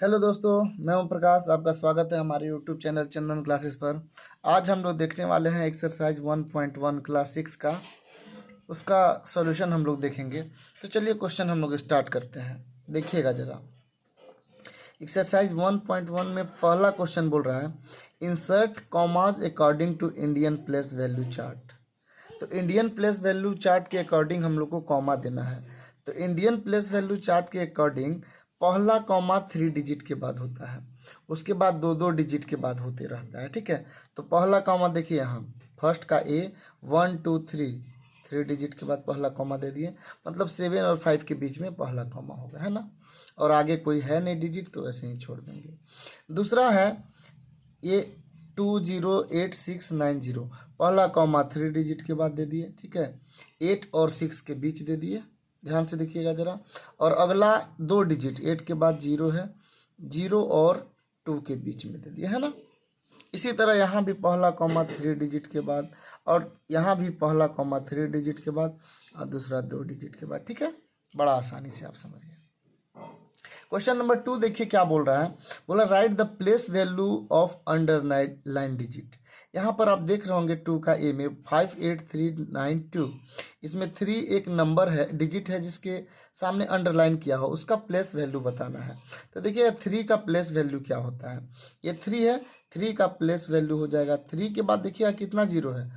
Hello दोस्तों, मैं ओम प्रकाश। आपका स्वागत है हमारे यूट्यूब चैनल चंदन क्लासेस पर। आज हम लोग देखने वाले हैं एक्सरसाइज 1.1 क्लास 6 का उसका सॉल्यूशन हम लोग देखेंगे। तो चलिए क्वेश्चन हम लोग स्टार्ट करते हैं। देखिएगा ज़रा, एक्सरसाइज 1.1 में पहला क्वेश्चन बोल रहा है insert commas according to Indian place value chart. तो इंडियन प्लेस वैल्यू चार्ट के अकॉर्डिंग हम लोग को कॉमा देना है। तो इंडियन प्लेस वैल्यू चार्ट के अकॉर्डिंग पहला कॉमा 3 डिजिट के बाद होता है, उसके बाद दो दो डिजिट के बाद होते रहता है। ठीक है, तो पहला कॉमा देखिए यहाँ फर्स्ट का ए 1 2 3 डिजिट के बाद पहला कॉमा दे दिए, मतलब 7 और 5 के बीच में पहला कॉमा होगा, है ना। और आगे कोई है नहीं डिजिट, तो ऐसे ही छोड़ देंगे। दूसरा है ये 208690, पहला कॉमा 3 डिजिट के बाद दे दिए। ठीक है, 8 और 6 के बीच दे दिए, ध्यान से देखिएगा ज़रा। और अगला दो डिजिट 8 के बाद 0 है, 0 और 2 के बीच में दे दिया, है ना। इसी तरह यहाँ भी पहला कॉमा 3 डिजिट के बाद, और यहाँ भी पहला कॉमा 3 डिजिट के बाद, और दूसरा 2 डिजिट के बाद। ठीक है, बड़ा आसानी से आप समझ गए। क्वेश्चन नंबर 2 देखिए क्या बोल रहा है। बोला right the place value of underline digit. यहाँ पर आप देख रहे होंगे 2 का ए में 58392, इसमें 3 एक नंबर है, डिजिट है, जिसके सामने अंडरलाइन किया हो, उसका प्लेस वैल्यू बताना है। तो देखिए 3 का प्लेस वैल्यू क्या होता है, ये 3 है, 3 का प्लेस वैल्यू हो जाएगा 3 के बाद देखिएगा कितना जीरो है,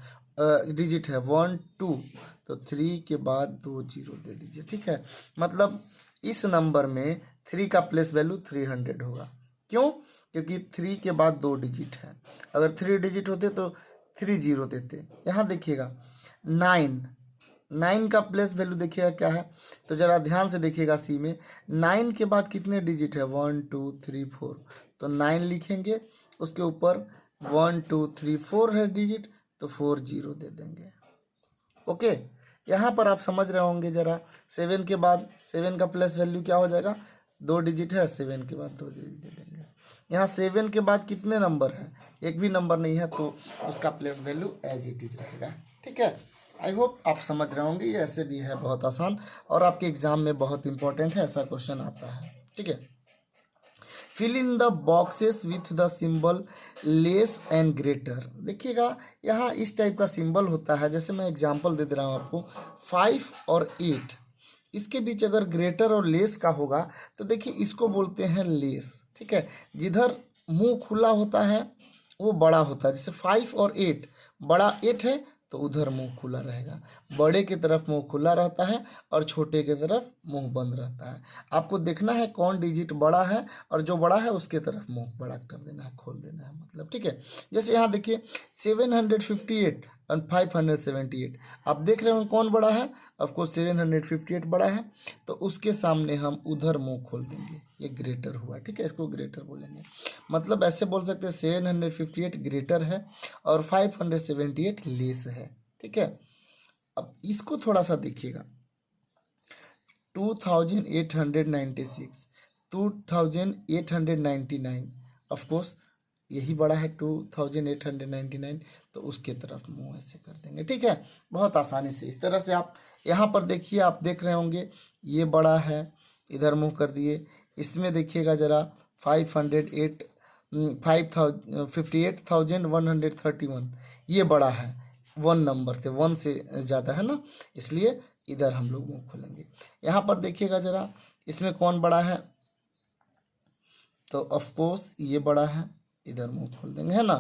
डिजिट है 1 2, तो 3 के बाद 2 जीरो दे दीजिए। ठीक है, मतलब इस नंबर में 3 का प्लेस वैल्यू 300 होगा। क्यों? क्योंकि 3 के बाद 2 डिजिट है, अगर 3 डिजिट होते तो 3 जीरो देते। यहाँ देखिएगा 9 का प्लेस वैल्यू देखिएगा क्या है, तो ज़रा ध्यान से देखिएगा सी में 9 के बाद कितने डिजिट है 1 2 3 4, तो 9 लिखेंगे, उसके ऊपर 1 2 3 4 है डिजिट, तो 4 जीरो दे देंगे। ओके, यहाँ पर आप समझ रहे होंगे ज़रा। 7 के बाद 7 का प्लस वैल्यू क्या हो जाएगा, 2 डिजिट है, 7 के बाद 2 डिजिट दे देंगे। यहाँ 7 के बाद कितने नंबर हैं, एक भी नंबर नहीं है, तो उसका place value as it is रहेगा। ठीक है, आई होप आप समझ रहे होंगे। ये ऐसे भी है बहुत आसान, और आपके एग्जाम में बहुत इंपॉर्टेंट है, ऐसा क्वेश्चन आता है। ठीक है, fill in the boxes with the symbol less and greater. देखिएगा यहाँ इस टाइप का सिंबल होता है, जैसे मैं एग्जांपल दे रहा हूँ आपको, 5 और 8, इसके बीच अगर ग्रेटर और लेस का होगा तो देखिए इसको बोलते हैं लेस। ठीक है, जिधर मुंह खुला होता है वो बड़ा होता है, जैसे 5 और 8, बड़ा 8 है तो उधर मुंह खुला रहेगा, बड़े की तरफ मुंह खुला रहता है और छोटे की तरफ मुंह बंद रहता है। आपको देखना है कौन डिजिट बड़ा है, और जो बड़ा है उसके तरफ मुंह बड़ा कर देना है, खोल देना है, मतलब। ठीक है, जैसे यहाँ देखिए 758 और 578, आप देख रहे हो कौन बड़ा है, ऑफकोर्स 758 बड़ा है, तो उसके सामने हम उधर मुंह खोल देंगे, ये ग्रेटर हुआ। ठीक है, इसको ग्रेटर बोलेंगे, मतलब ऐसे बोल सकते हैं 758 ग्रेटर है और 578 लेस है। ठीक है, अब इसको थोड़ा सा देखिएगा, 2896, 2899, ऑफकोर्स यही बड़ा है 2899, तो उसके तरफ मुंह ऐसे कर देंगे। ठीक है, बहुत आसानी से इस तरह से आप यहाँ पर देखिए, आप देख रहे होंगे ये बड़ा है, इधर मुंह कर दिए। इसमें देखिएगा ज़रा 58,131, ये बड़ा है, 1 नंबर से 1 से ज़्यादा है ना, इसलिए इधर हम लोग मुंह खोलेंगे। यहाँ पर देखिएगा ज़रा, इसमें कौन बड़ा है, तो ऑफ कोर्स ये बड़ा है, इधर मुंह खोल देंगे, है ना,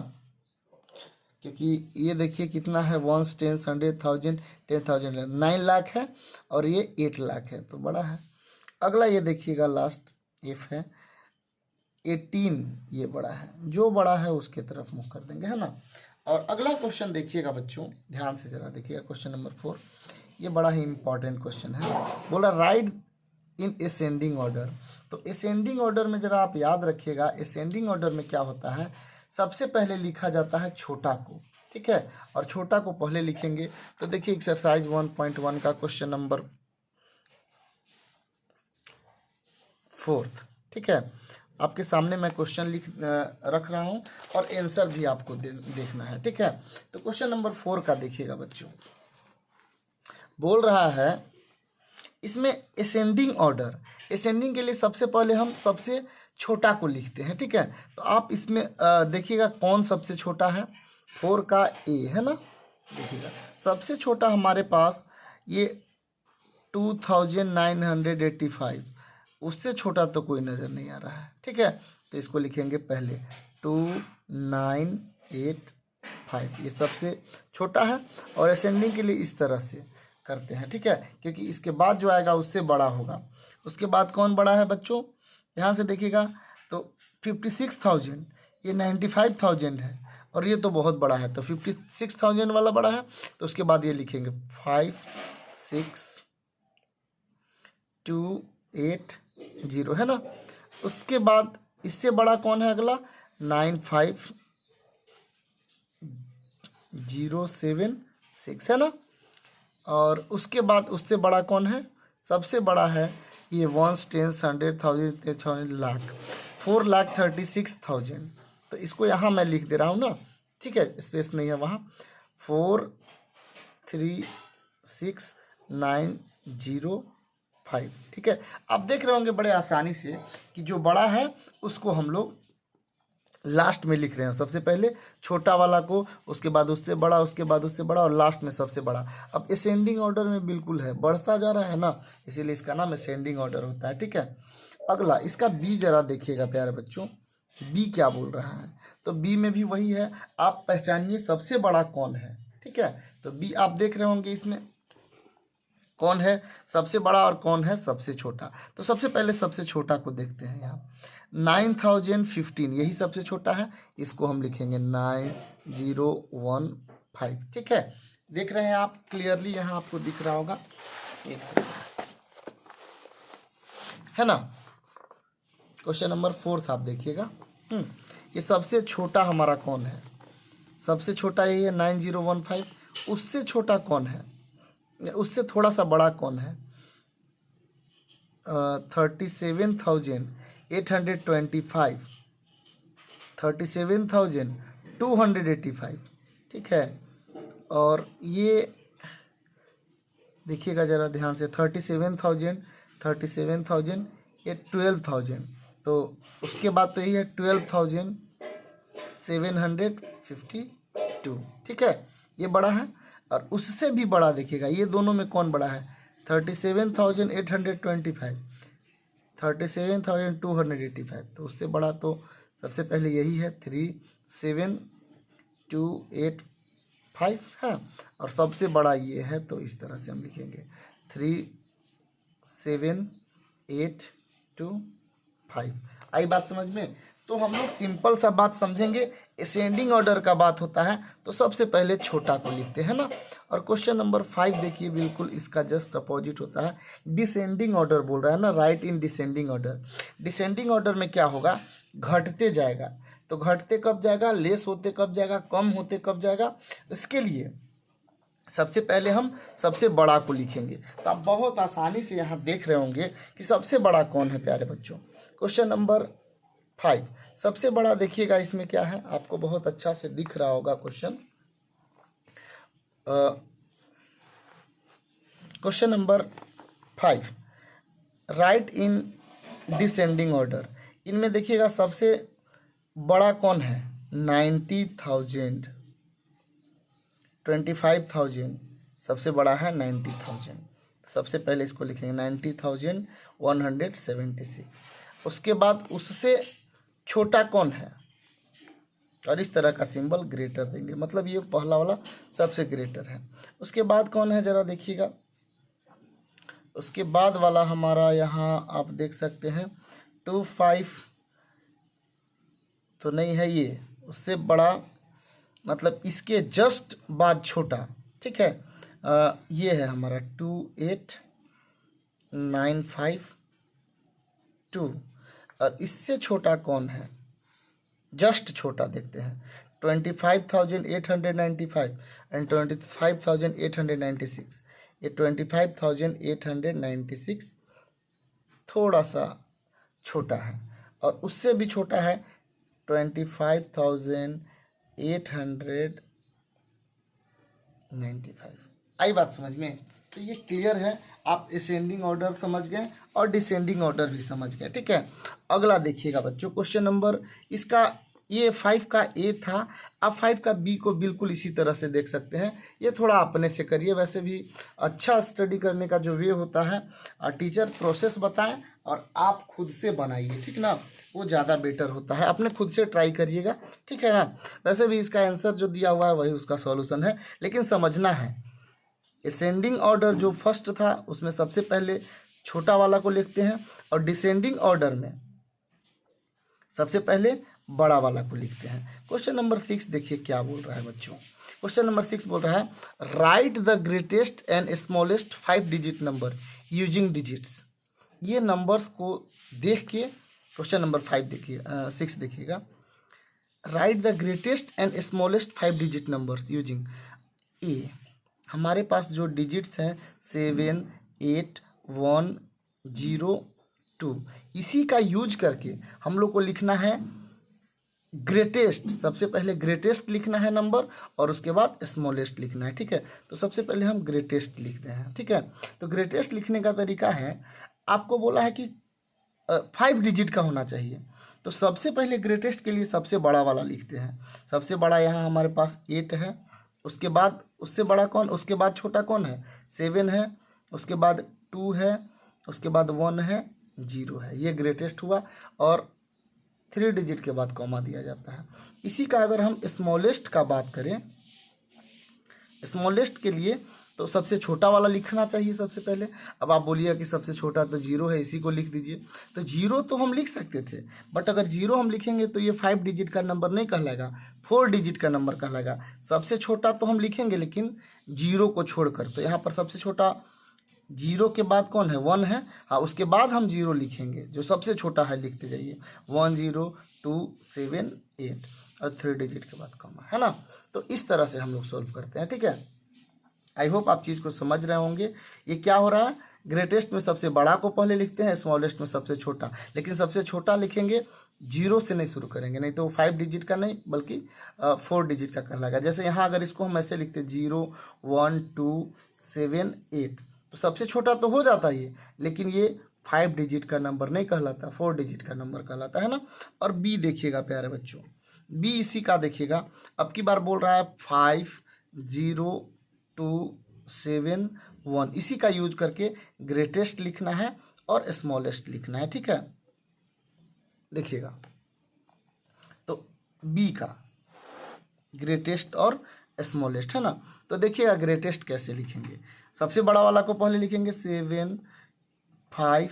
क्योंकि ये देखिए कितना है 1 10 100 1000 10,000, 9 लाख है, और ये 8 लाख है, तो बड़ा है। अगला ये देखिएगा लास्ट इफ है 18, ये बड़ा है, जो बड़ा है उसके तरफ मुंह कर देंगे, है ना। और अगला क्वेश्चन देखिएगा बच्चों, ध्यान से जरा देखिएगा, क्वेश्चन नंबर 4, ये बड़ा ही इंपॉर्टेंट क्वेश्चन है। बोला राइट इन असेंडिंग ऑर्डर। तो असेंडिंग ऑर्डर में जरा आप याद रखिएगा, असेंडिंग ऑर्डर में क्या होता है, सबसे पहले लिखा जाता है छोटा को। ठीक है, और छोटा को पहले लिखेंगे। तो देखिए एक्सरसाइज 1.1 का क्वेश्चन नंबर 4। ठीक है, आपके सामने मैं क्वेश्चन रख रहा हूँ, और आंसर भी आपको देखना है। ठीक है, तो क्वेश्चन नंबर 4 का देखिएगा बच्चों, बोल रहा है इसमें असेंडिंग ऑर्डर, असेंडिंग के लिए सबसे पहले हम सबसे छोटा को लिखते हैं, ठीक है। तो आप इसमें देखिएगा कौन सबसे छोटा है, 4 का ए है ना। देखिएगा सबसे छोटा हमारे पास ये 2985, उससे छोटा तो कोई नज़र नहीं आ रहा है, ठीक है। तो इसको लिखेंगे पहले 2985, ये सबसे छोटा है। और असेंडिंग के लिए इस तरह से करते हैं, ठीक है, क्योंकि इसके बाद जो आएगा उससे बड़ा होगा। उसके बाद कौन बड़ा है बच्चों, ध्यान से देखिएगा। तो 56,000, ये 95,000 है और ये तो बहुत बड़ा है, तो 56,000 वाला बड़ा है। तो उसके बाद ये लिखेंगे 56280 है ना। उसके बाद इससे बड़ा कौन है अगला, 95076 है ना। और उसके बाद उससे बड़ा कौन है, सबसे बड़ा है ये 1 10 100,000 लाख, 4,36,000। तो इसको यहाँ मैं लिख दे रहा हूँ ना, ठीक है, स्पेस नहीं है वहाँ, 436,905, ठीक है। आप देख रहे होंगे बड़े आसानी से कि जो बड़ा है उसको हम लोग लास्ट में लिख रहे हैं, सबसे पहले छोटा वाला को, उसके बाद उससे बड़ा, उसके बाद उससे बड़ा, और लास्ट में सबसे बड़ा। अब असेंडिंग ऑर्डर में बिल्कुल है, बढ़ता जा रहा है ना, इसीलिए इसका नाम असेंडिंग ऑर्डर होता है, ठीक है। अगला इसका बी जरा देखिएगा प्यारे बच्चों, बी क्या बोल रहा है। तो बी में भी वही है, आप पहचानिए सबसे बड़ा कौन है, ठीक है। तो बी आप देख रहे होंगे इसमें कौन है सबसे बड़ा और कौन है सबसे छोटा। तो सबसे पहले सबसे छोटा को देखते हैं यहाँ, 9015, यही सबसे छोटा है, इसको हम लिखेंगे 9015, ठीक है। देख रहे हैं आप क्लियरली, यहाँ आपको दिख रहा होगा, एक सेकंड, है ना। क्वेश्चन नंबर 4 आप देखिएगा, ये सबसे छोटा हमारा कौन है, सबसे छोटा यही है 9015। उससे छोटा कौन है, उससे थोड़ा सा बड़ा कौन है, 37,825, 37,285, ठीक है। और ये देखिएगा ज़रा ध्यान से, 37,000 ये 12,000, तो उसके बाद तो यही है 12,752, ठीक है, ये बड़ा है। और उससे भी बड़ा देखिएगा, ये दोनों में कौन बड़ा है, 37,825, 37,285, तो उससे बड़ा तो सबसे पहले यही है 37,285 है, और सबसे बड़ा ये है, तो इस तरह से हम लिखेंगे 37,825। आई बात समझ में। तो हम लोग सिंपल सा बात समझेंगे, असेंडिंग ऑर्डर का बात होता है तो सबसे पहले छोटा को लिखते हैं ना। और क्वेश्चन नंबर 5 देखिए, बिल्कुल इसका जस्ट अपोजिट होता है, डिसेंडिंग ऑर्डर बोल रहा है ना, right in descending order. Descending order में क्या होगा, घटते जाएगा, तो घटते कब जाएगा, लेस होते कब जाएगा, कम होते कब जाएगा। इसके लिए सबसे पहले हम सबसे बड़ा को लिखेंगे। तो आप बहुत आसानी से यहाँ देख रहे होंगे कि सबसे बड़ा कौन है प्यारे बच्चों। क्वेश्चन नंबर 5 सबसे बड़ा देखिएगा, इसमें क्या है आपको बहुत अच्छा से दिख रहा होगा question. Question number 5, right in descending order. इनमें देखिएगा सबसे बड़ा कौन है, 90,000, 25,000, सबसे बड़ा है 90,000। सबसे पहले इसको लिखेंगे 90,176। उसके बाद उससे छोटा कौन है, और इस तरह का सिंबल ग्रेटर देंगे, मतलब ये पहला वाला सबसे ग्रेटर है। उसके बाद कौन है जरा देखिएगा, उसके बाद वाला हमारा यहाँ आप देख सकते हैं 25 तो नहीं है ये, उससे बड़ा, मतलब इसके जस्ट बाद छोटा, ठीक है। ये है हमारा 28,952। और इससे छोटा कौन है, जस्ट छोटा देखते हैं, 25,895 एंड 25,896। ये 25,896 थोड़ा सा छोटा है, और उससे भी छोटा है 25,895। आई बात समझ में। तो ये क्लियर है, आप असेंडिंग ऑर्डर समझ गए और डिसेंडिंग ऑर्डर भी समझ गए। ठीक है, अगला देखिएगा बच्चों, क्वेश्चन नंबर इसका ये 5 का ए था, आप 5 का बी को बिल्कुल इसी तरह से देख सकते हैं। ये थोड़ा अपने से करिए, वैसे भी अच्छा स्टडी करने का जो वे होता है टीचर प्रोसेस बताएं और आप खुद से बनाइए, ठीक ना, वो ज़्यादा बेटर होता है। अपने खुद से ट्राई करिएगा, ठीक है ना। वैसे भी इसका आंसर जो दिया हुआ है वही उसका सॉल्यूशन है, लेकिन समझना है असेंडिंग ऑर्डर जो फर्स्ट था उसमें सबसे पहले छोटा वाला को लिखते हैं और डिसेंडिंग ऑर्डर में सबसे पहले बड़ा वाला को लिखते हैं। क्वेश्चन नंबर 6 देखिए क्या बोल रहा है बच्चों। क्वेश्चन नंबर 6 बोल रहा है right the greatest and smallest 5 digit number using digits. ये नंबर्स को देख के क्वेश्चन नंबर 5 देखिए 6 देखिएगा। Right the greatest and smallest 5 digit numbers using ए। हमारे पास जो डिजिट्स हैं 7, 8, 1, 0, 2, इसी का यूज करके हम लोग को लिखना है ग्रेटेस्ट। सबसे पहले ग्रेटेस्ट लिखना है नंबर और उसके बाद स्मॉलेस्ट लिखना है, ठीक है। तो सबसे पहले हम ग्रेटेस्ट लिख रहे हैं, ठीक है। तो ग्रेटेस्ट लिखने का तरीका है, आपको बोला है कि 5 डिजिट का होना चाहिए, तो सबसे पहले ग्रेटेस्ट के लिए सबसे बड़ा वाला लिखते हैं। सबसे बड़ा यहाँ हमारे पास 8 है, उसके बाद उससे बड़ा कौन, उसके बाद छोटा कौन है 7 है, उसके बाद 2 है, उसके बाद 1 है, 0 है। ये ग्रेटेस्ट हुआ और 3 डिजिट के बाद कॉमा दिया जाता है। इसी का अगर हम स्मॉलेस्ट का बात करें, स्मॉलेस्ट के लिए तो सबसे छोटा वाला लिखना चाहिए सबसे पहले। अब आप बोलिए कि सबसे छोटा तो 0 है, इसी को लिख दीजिए। तो 0 तो हम लिख सकते थे, बट अगर 0 हम लिखेंगे तो ये 5 डिजिट का नंबर नहीं कहलाएगा, 4 डिजिट का नंबर कहलाएगा। सबसे छोटा तो हम लिखेंगे लेकिन 0 को छोड़कर। तो यहाँ पर सबसे छोटा 0 के बाद कौन है 1 है, हाँ, उसके बाद हम 0 लिखेंगे, जो सबसे छोटा है लिखते जाइए 1 0 2 7 8 और 3 डिजिट के बाद कॉमा, है ना। तो इस तरह से हम लोग सॉल्व करते हैं, ठीक है। आई होप आप चीज़ को समझ रहे होंगे। ये क्या हो रहा है, ग्रेटेस्ट में सबसे बड़ा को पहले लिखते हैं, स्मॉलेस्ट में सबसे छोटा, लेकिन सबसे छोटा लिखेंगे 0 से नहीं शुरू करेंगे, नहीं तो 5 डिजिट का नहीं बल्कि 4 डिजिट का कहलाएगा। जैसे यहाँ अगर इसको हम ऐसे लिखते 0 1 2 7 8, तो सबसे छोटा तो हो जाता ये, लेकिन ये 5 डिजिट का नंबर नहीं कहलाता, 4 डिजिट का नंबर कहलाता है ना। और बी देखिएगा प्यारे बच्चों, बी इसी का देखिएगा। अब की बार बोल रहा है 5 0 2 7 1, इसी का यूज करके ग्रेटेस्ट लिखना है और स्मॉलेस्ट लिखना है, ठीक है। देखिएगा तो बी का ग्रेटेस्ट और स्मॉलेस्ट है ना। तो देखिएगा ग्रेटेस्ट कैसे लिखेंगे, सबसे बड़ा वाला को पहले लिखेंगे 7 5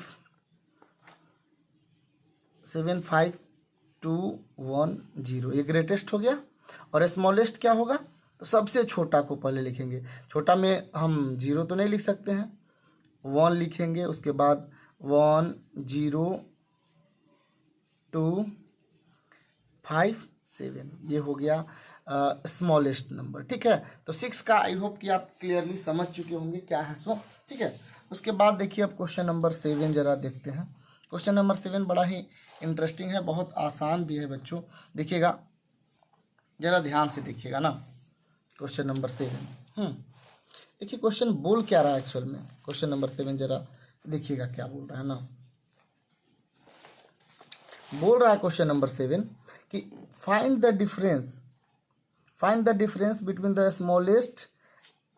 2 1 0, ये ग्रेटेस्ट हो गया। और स्मॉलेस्ट क्या होगा, तो सबसे छोटा को पहले लिखेंगे। छोटा में हम 0 तो नहीं लिख सकते हैं, 1 लिखेंगे, उसके बाद 1 0 2 5 7, ये हो गया स्मॉलेस्ट नंबर, ठीक है। तो 6 का आई होप कि आप क्लियरली समझ चुके होंगे क्या है सो, ठीक है। उसके बाद देखिए अब क्वेश्चन नंबर 7 जरा देखते हैं। क्वेश्चन नंबर 7 बड़ा ही इंटरेस्टिंग है, बहुत आसान भी है बच्चों, देखिएगा जरा ध्यान से देखिएगा ना। क्वेश्चन नंबर 7 देखिए क्वेश्चन बोल क्या रहा है एक्चुअल में। क्वेश्चन नंबर 7 जरा देखिएगा क्या बोल रहा है ना। बोल रहा है क्वेश्चन नंबर 7 कि find the difference between the smallest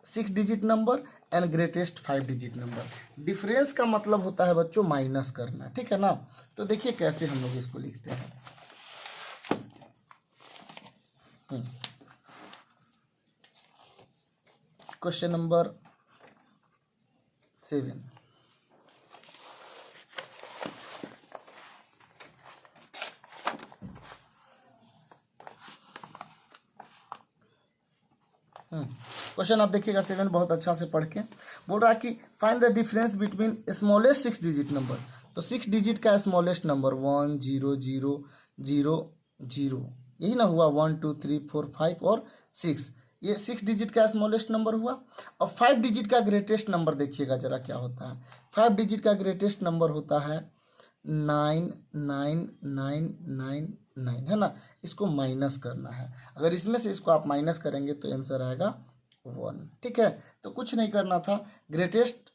6 digit number and greatest 5 digit number. Difference का मतलब होता है बच्चों माइनस करना, ठीक है ना। तो देखिए कैसे हम लोग इसको लिखते हैं। क्वेश्चन नंबर 7, क्वेश्चन आप देखिएगा 7 बहुत अच्छा से पढ़ के। बोल रहा है कि find the difference between smallest 6 digit number. तो 6 डिजिट का स्मॉलेस्ट नंबर 1 0 0 0 0, यही ना हुआ 1 2 3 4 5 और 6, ये 6 डिजिट का स्मॉलेस्ट नंबर हुआ। और 5 डिजिट का ग्रेटेस्ट नंबर देखिएगा जरा क्या होता है। 5 डिजिट का ग्रेटेस्ट नंबर होता है 9 9 9 9 9, है ना। इसको माइनस करना है, अगर इसमें से इसको आप माइनस करेंगे तो आंसर आएगा 1। ठीक है, तो कुछ नहीं करना था, ग्रेटेस्ट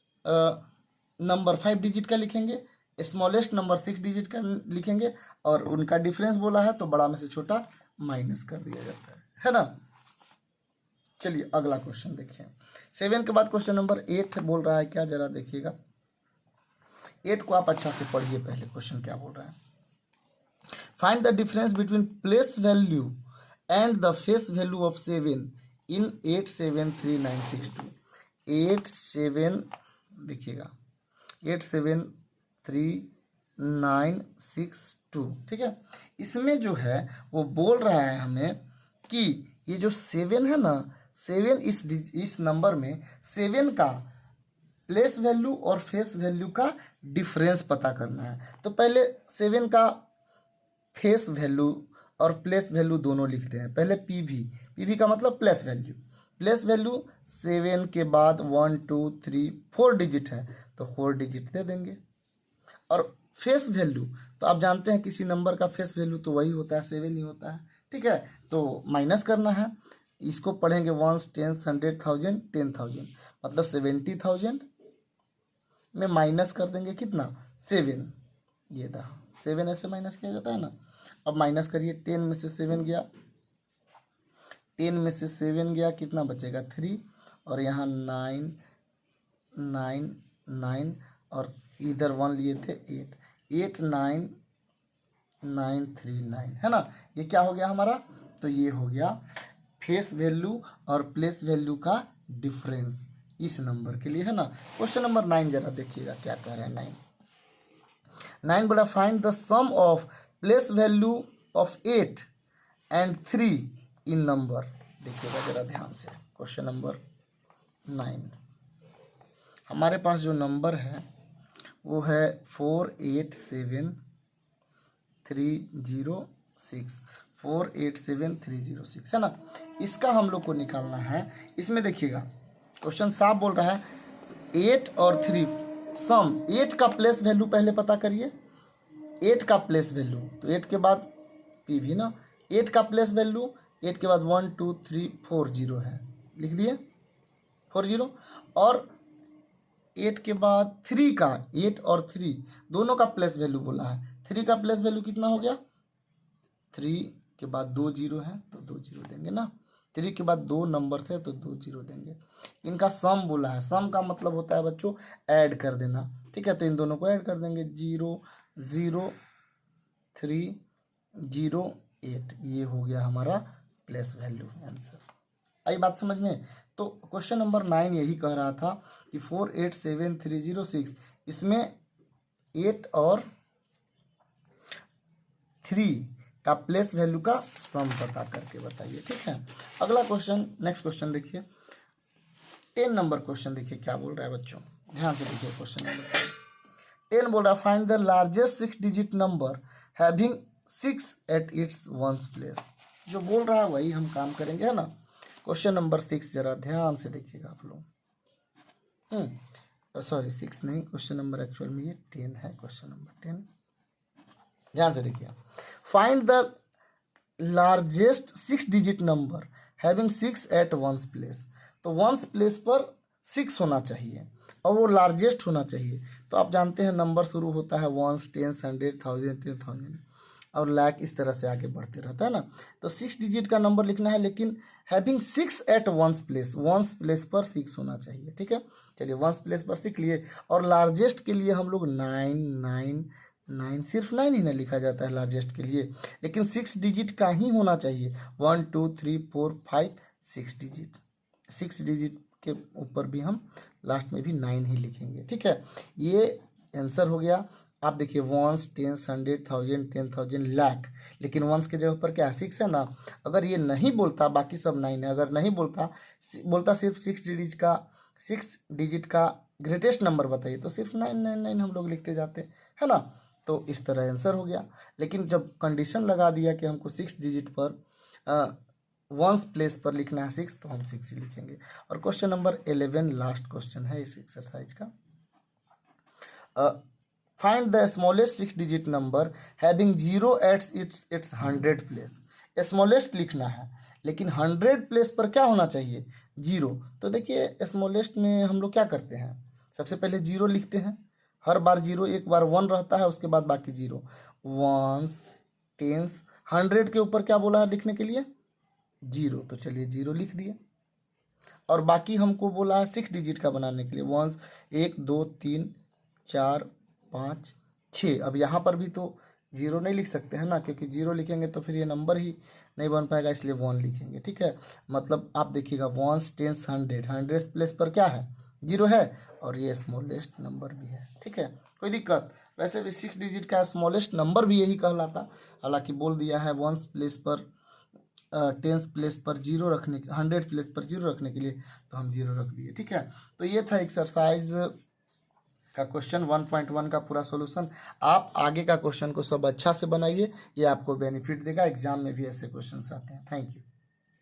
नंबर 5 डिजिट का लिखेंगे, स्मॉलेस्ट नंबर 6 डिजिट का लिखेंगे, और उनका डिफरेंस बोला है तो बड़ा में से छोटा माइनस कर दिया जाता है ना। चलिए अगला क्वेश्चन देखिए। 7 के बाद क्वेश्चन नंबर 8 बोल रहा है क्या, जरा देखिएगा। 8 को आप अच्छा से पढ़िए, पहले क्वेश्चन क्या बोल रहा है। Find the difference between place value and the face value of 7 इन 873962। 87 देखिएगा 873962। ठीक है, इसमें जो है वो बोल रहा है हमें कि ये जो 7 है ना, 7 इस नंबर में 7 का प्लेस वैल्यू और फेस वैल्यू का डिफरेंस पता करना है। तो पहले 7 का फेस वैल्यू और प्लेस वैल्यू दोनों लिखते हैं। पहले पीवी का मतलब प्लेस वैल्यू। प्लेस वैल्यू 7 के बाद 1 2 3 4 डिजिट है तो 4 डिजिट दे देंगे। और फेस वैल्यू तो आप जानते हैं किसी नंबर का फेस वैल्यू तो वही होता है, 7 ही होता है। ठीक है, तो माइनस करना है, इसको पढ़ेंगे 1s 10s 100,000 10,000 मतलब 70,000 में माइनस कर देंगे कितना 7। ये था 7 ऐसे माइनस किया जाता है ना। अब माइनस करिए, 10 में से 7 गया, 10 में से 7 गया, कितना बचेगा 3, और यहाँ 9 9 9 और इधर 1 लिए थे 8 8 9 9 3 9 है ना। ये क्या हो गया हमारा, तो ये हो गया फेस वैल्यू और प्लेस वैल्यू का डिफरेंस इस नंबर के लिए है ना। क्वेश्चन नंबर 9 जरा देखिएगा क्या कह रहे हैं। 9 बोला find the sum of place value of 8 and 3 in number. देखिएगा जरा ध्यान से, क्वेश्चन नंबर 9 हमारे पास जो नंबर है वो है 487306 487306 है ना। इसका हम लोग को निकालना है। इसमें देखिएगा क्वेश्चन साफ बोल रहा है 8 और 3 सम। 8 का प्लेस वैल्यू पहले पता करिए, 8 का प्लेस वैल्यू तो 8 के बाद पीवी ना, 8 का प्लेस वैल्यू 8 के बाद 1 2 3 4 0 है, लिख दिए 4 0। और 8 के बाद 3 का 8 और 3 दोनों का प्लेस वैल्यू बोला है। 3 का प्लेस वैल्यू कितना हो गया, 3 के बाद 2 0 है तो 2 0 देंगे ना। 3 के बाद 2 नंबर थे तो 2 0 देंगे। इनका सम बोला है, सम का मतलब होता है बच्चों ऐड कर देना। ठीक है, तो इन दोनों को ऐड कर देंगे 0 0 3 0 8, ये हो गया हमारा प्लेस वैल्यू आंसर। आई बात समझ में। तो क्वेश्चन नंबर 9 यही कह रहा था कि 487306 इसमें 8 और 3 का प्लेस वैल्यू का सम पता करके बताइए। ठीक है, अगला क्वेश्चन, नेक्स्ट क्वेश्चन देखिए 10 नंबर क्वेश्चन देखिए क्या बोल रहा है बच्चों, ध्यान से देखिए क्वेश्चन नंबर 10 बोल रहा है find the largest 6 digit number having 6 at its ones place. जो बोल रहा है वही हम काम करेंगे है ना। क्वेश्चन नंबर 6 जरा ध्यान से देखिएगा आप लोग। सॉरी 6 नहीं, क्वेश्चन नंबर एक्चुअल में ये 10 है। क्वेश्चन नंबर 10 ध्यान से देखिए। Find the largest 6 digit number having 6 at ones place. तो वंस प्लेस पर 6 होना चाहिए और वो लार्जेस्ट होना चाहिए। तो आप जानते हैं नंबर शुरू होता है 1s 10s 100 1000 10,000 और लाख इस तरह से आगे बढ़ते रहता है ना। तो 6 डिजिट का नंबर लिखना है, लेकिन हैविंग 6 एट वंस प्लेस पर 6 होना चाहिए। ठीक है, चलिए वंस प्लेस पर 6 लिए। और लार्जेस्ट के लिए हम लोग 9 9 9 सिर्फ 9 ही ना लिखा जाता है लार्जेस्ट के लिए, लेकिन 6 डिजिट का ही होना चाहिए। 1 2 3 4 5 6 डिजिट, 6 डिजिट के ऊपर भी हम लास्ट में भी 9 ही लिखेंगे। ठीक है, ये आंसर हो गया। आप देखिए 1s 10s 100,000 10,000 लाख, लेकिन 1s के जगह पर क्या 6 है ना। अगर ये नहीं बोलता, बाकी सब 9 है, अगर नहीं बोलता सिर्फ 6 डिजिट का ग्रेटेस्ट नंबर बताइए तो सिर्फ 999 हम लोग लिखते जाते है ना। तो इस तरह आंसर हो गया। लेकिन जब कंडीशन लगा दिया कि हमको 6 डिजिट पर वंस प्लेस पर लिखना है 6, तो हम 6 ही लिखेंगे। और क्वेश्चन नंबर 11 लास्ट क्वेश्चन है इस एक्सरसाइज का। Find the smallest 6 digit number having 0 at its 100 place. Smallest लिखना है, लेकिन 100 प्लेस पर क्या होना चाहिए, 0। तो देखिए स्मॉलेस्ट में हम लोग क्या करते हैं, सबसे पहले 0 लिखते हैं, हर बार 0, एक बार 1 रहता है, उसके बाद बाकी 0, वंस, टेंस। 100 के ऊपर क्या बोला है लिखने के लिए, 0, तो चलिए 0 लिख दिए। और बाकी हमको बोला है 6 डिजिट का बनाने के लिए, वंस 1 2 3 4 5 6। अब यहाँ पर भी तो 0 नहीं लिख सकते हैं ना, क्योंकि 0 लिखेंगे तो फिर ये नंबर ही नहीं बन पाएगा, इसलिए 1 लिखेंगे। ठीक है, मतलब आप देखिएगा वंस, टेंस, 100 प्लेस पर क्या है, 0 है, और ये स्मॉलेस्ट नंबर भी है। ठीक है, कोई दिक्कत। वैसे भी 6 डिजिट का स्मॉलेस्ट नंबर भी यही कहलाता, हालांकि बोल दिया है वंस प्लेस पर, टेंस प्लेस पर 0 रखने, 100 प्लेस पर 0 रखने के लिए, तो हम 0 रख दिए। ठीक है, तो ये था एक्सरसाइज का क्वेश्चन 1.1 का पूरा सॉल्यूशन। आप आगे का क्वेश्चन को सब अच्छा से बनाइए, ये आपको बेनिफिट देगा, एग्जाम में भी ऐसे क्वेश्चन आते हैं। Thank you.